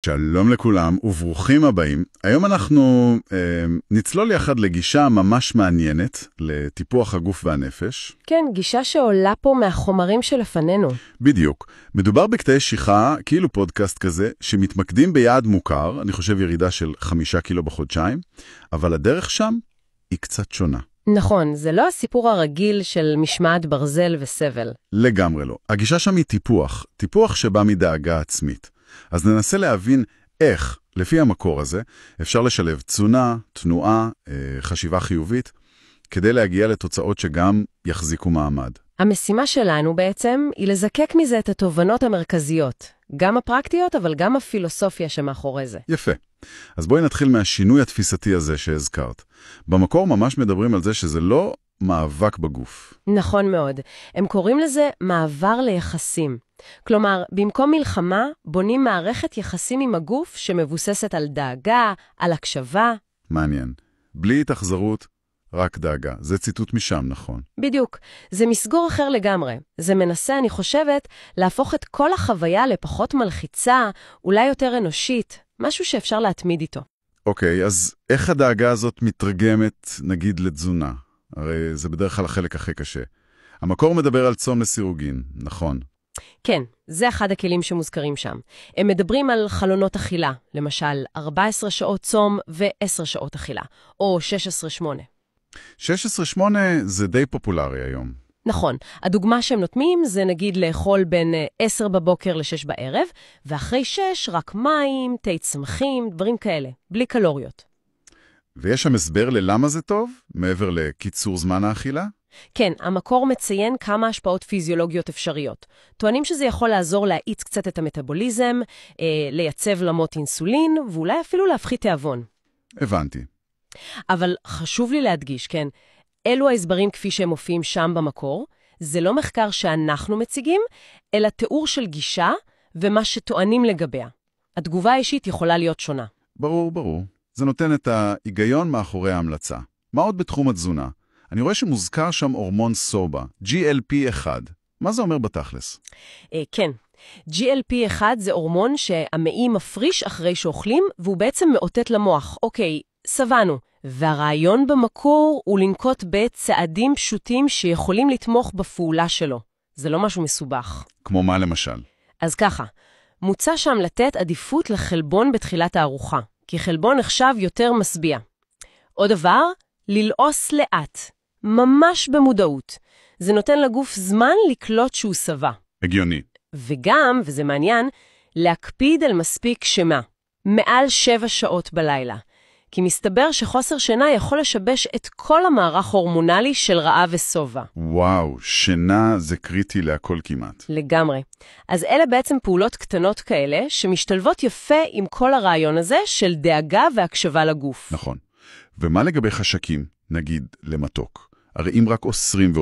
שלום לכולם וברוכים הבאים. היום אנחנו נצלול יחד לגישה ממש מעניינת לטיפוח הגוף והנפש. כן, גישה שעולה פה מהחומרים שלפנינו. בדיוק. מדובר בקטעי שיחה, כאילו פודקאסט כזה, שמתמקדים ביעד מוכר, אני חושב ירידה של 5 קילו בחודשיים, אבל הדרך שם היא קצת שונה. נכון, זה לא הסיפור הרגיל של משמעת ברזל וסבל. לגמרי לא. הגישה שם היא טיפוח שבא מדאגה עצמית. אז ננסה להבין איך, לפי המקור הזה, אפשר לשלב תזונה, תנועה, חשיבה חיובית, כדי להגיע לתוצאות שגם יחזיקו מעמד. המשימה שלנו בעצם היא לזקק מזה את התובנות המרכזיות, גם הפרקטיות, אבל גם הפילוסופיה שמאחורי זה. יפה. אז בואי נתחיל מהשינוי התפיסתי הזה שהזכרת. במקור ממש מדברים על זה שזה לא מאבק בגוף. נכון מאוד. הם קוראים לזה מעבר ליחסים. כלומר, במקום מלחמה, בונים מערכת יחסים עם הגוף שמבוססת על דאגה, על הקשבה. מעניין. בלי התאכזרות, רק דאגה. זה ציטוט משם, נכון? בדיוק. זה מסגור אחר לגמרי. זה מנסה, אני חושבת, להפוך את כל החוויה לפחות מלחיצה, אולי יותר אנושית, משהו שאפשר להתמיד איתו. אוקיי, אז איך הדאגה הזאת מתרגמת, נגיד, לתזונה? הרי זה בדרך כלל החלק הכי קשה. המקור מדבר על צום לסירוגין, נכון? כן, זה אחד הכלים שמוזכרים שם. הם מדברים על חלונות אכילה, למשל 14 שעות צום ו10 שעות אכילה, או 16-8. 16-8 זה די פופולרי היום. נכון, הדוגמה שהם נותנים זה נגיד לאכול בין 10 בבוקר ל6 בערב, ואחרי 6 רק מים, תה צמחים, דברים כאלה, בלי קלוריות. ויש שם הסבר ללמה זה טוב, מעבר לקיצור זמן האכילה? כן, המקור מציין כמה השפעות פיזיולוגיות אפשריות. טוענים שזה יכול לעזור להאיץ קצת את המטאבוליזם, לייצב למות אינסולין, ואולי אפילו להפחית תיאבון. הבנתי. אבל חשוב לי להדגיש, כן, אלו ההסברים כפי שהם מופיעים שם במקור, זה לא מחקר שאנחנו מציגים, אלא תיאור של גישה ומה שטוענים לגביה. התגובה האישית יכולה להיות שונה. ברור. זה נותן את ההיגיון מאחורי ההמלצה. מה עוד בתחום התזונה? אני רואה שמוזכר שם הורמון סובה, GLP-1. מה זה אומר בתכלס? כן. GLP-1 זה הורמון שהמעי מפריש אחרי שאוכלים, והוא בעצם מאותת למוח. אוקיי, סבנו. והרעיון במקור הוא לנקוט בצעדים פשוטים שיכולים לתמוך בפעולה שלו. זה לא משהו מסובך. כמו מה למשל? אז ככה, מוצע שם לתת עדיפות לחלבון בתחילת הארוחה, כי חלבון נחשב יותר משביע. עוד דבר, ללעוס לאט, ממש במודעות. זה נותן לגוף זמן לקלוט שהוא שבע. הגיוני. וגם, וזה מעניין, להקפיד על מספיק שינה, מעל 7 שעות בלילה. כי מסתבר שחוסר שינה יכול לשבש את כל המערך ההורמונלי של רעב וסובה. וואו, שינה זה קריטי להכל כמעט. לגמרי. אז אלה בעצם פעולות קטנות כאלה שמשתלבות יפה עם כל הרעיון הזה של דאגה והקשבה לגוף. נכון. ומה לגבי חשקים, נגיד למתוק? הרי אם רק אוסרים,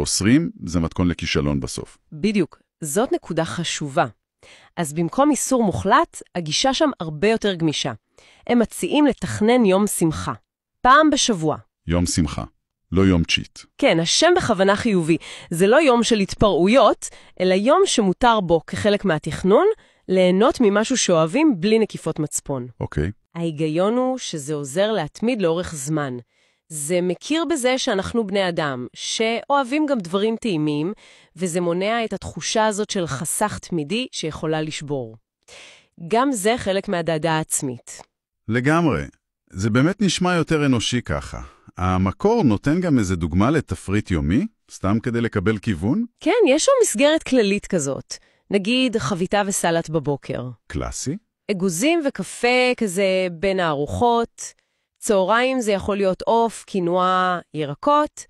זה מתכון לכישלון בסוף. בדיוק. זאת נקודה חשובה. אז במקום איסור מוחלט, הגישה שם הרבה יותר גמישה. הם מציעים לתכנן יום שמחה. פעם בשבוע. יום שמחה, לא יום צ'יט. כן, השם בכוונה חיובי. זה לא יום של התפרעויות, אלא יום שמותר בו כחלק מהתכנון, ליהנות ממשהו שאוהבים בלי נקיפות מצפון. אוקיי. ההיגיון הוא שזה עוזר להתמיד לאורך זמן. זה מכיר בזה שאנחנו בני אדם, שאוהבים גם דברים טעימים, וזה מונע את התחושה הזאת של חסך תמידי שיכולה לשבור. גם זה חלק מהדאגה העצמית. לגמרי. זה באמת נשמע יותר אנושי ככה. המקור נותן גם איזה דוגמה לתפריט יומי, סתם כדי לקבל כיוון? כן, יש שם מסגרת כללית כזאת. נגיד חביתה וסלט בבוקר. קלאסי. אגוזים וקפה כזה בין הארוחות. צהריים זה יכול להיות עוף, קינוע, ירקות.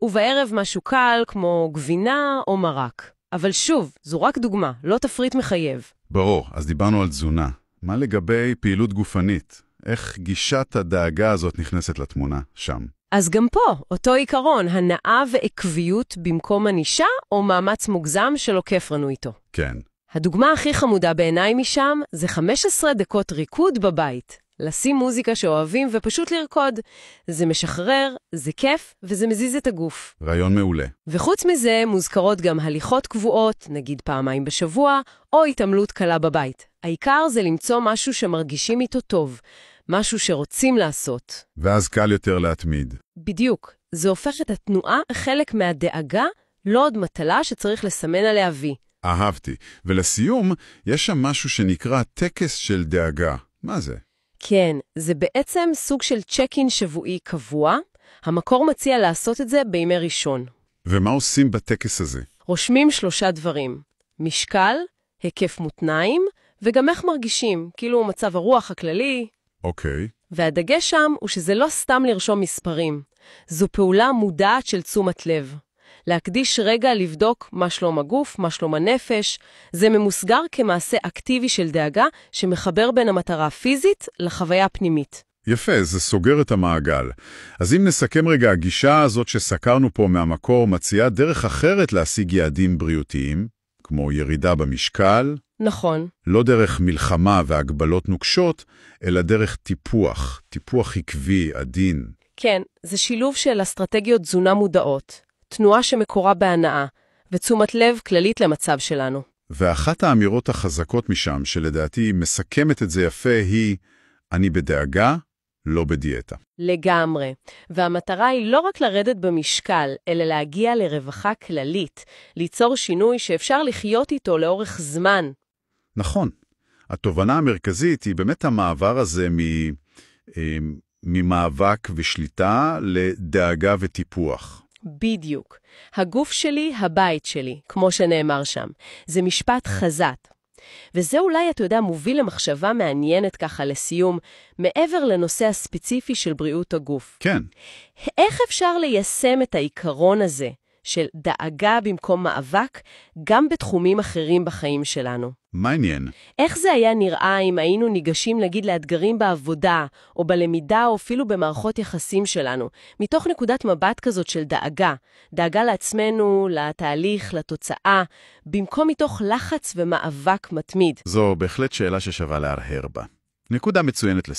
ובערב משהו קל כמו גבינה או מרק. אבל שוב, זו רק דוגמה, לא תפריט מחייב. ברור, אז דיברנו על תזונה. מה לגבי פעילות גופנית? איך גישת הדאגה הזאת נכנסת לתמונה שם? אז גם פה, אותו עיקרון, הנאה ועקביות במקום ענישה או מאמץ מוגזם שלוקף לנו איתו. כן. הדוגמה הכי חמודה בעיניי משם זה 15 דקות ריקוד בבית. לשים מוזיקה שאוהבים ופשוט לרקוד. זה משחרר, זה כיף וזה מזיז את הגוף. רעיון מעולה. וחוץ מזה מוזכרות גם הליכות קבועות, נגיד פעמיים בשבוע, או התעמלות קלה בבית. העיקר זה למצוא משהו שמרגישים איתו טוב, משהו שרוצים לעשות. ואז קל יותר להתמיד. בדיוק. זה הופך את התנועה חלק מהדאגה, לא עוד מטלה שצריך לסמן עליה וי. אהבתי. ולסיום, יש שם משהו שנקרא טקס של דאגה. מה זה? כן, זה בעצם סוג של צ'ק-אין שבועי קבוע. המקור מציע לעשות את זה בימי ראשון. ומה עושים בטקס הזה? רושמים 3 דברים. משקל, היקף מותניים, וגם איך מרגישים, כאילו מצב הרוח הכללי. אוקיי. והדגש שם הוא שזה לא סתם לרשום מספרים. זו פעולה מודעת של תשומת לב. להקדיש רגע לבדוק מה שלום הגוף, מה שלום הנפש, זה ממוסגר כמעשה אקטיבי של דאגה שמחבר בין המטרה הפיזית לחוויה הפנימית. יפה, זה סוגר את המעגל. אז אם נסכם רגע, הגישה הזאת שסקרנו פה מהמקור מציעה דרך אחרת להשיג יעדים בריאותיים, כמו ירידה במשקל. נכון. לא דרך מלחמה והגבלות נוקשות, אלא דרך טיפוח, טיפוח עקבי, עדין. כן, זה שילוב של אסטרטגיות תזונה מודעות, תנועה שמקורה בהנאה, ותשומת לב כללית למצב שלנו. ואחת האמירות החזקות משם, שלדעתי מסכמת את זה יפה, היא, אני בדאגה, לא בדיאטה. לגמרי. והמטרה היא לא רק לרדת במשקל, אלא להגיע לרווחה כללית, ליצור שינוי שאפשר לחיות איתו לאורך זמן. נכון. התובנה המרכזית היא באמת המעבר הזה ממאבק ושליטה לדאגה וטיפוח. בדיוק. הגוף שלי, הבית שלי, כמו שנאמר שם. זה משפט חזק. וזה אולי, אתה יודע, מוביל למחשבה מעניינת ככה לסיום, מעבר לנושא הספציפי של בריאות הגוף. כן. איך אפשר ליישם את העיקרון הזה של דאגה במקום מאבק, גם בתחומים אחרים בחיים שלנו? מעניין. איך זה היה נראה אם היינו ניגשים, נגיד, לאתגרים בעבודה, או בלמידה, או אפילו במערכות יחסים שלנו, מתוך נקודת מבט כזאת של דאגה, דאגה לעצמנו, לתהליך, לתוצאה, במקום מתוך לחץ ומאבק מתמיד? זו בהחלט שאלה ששווה להרהר בה. נקודה מצוינת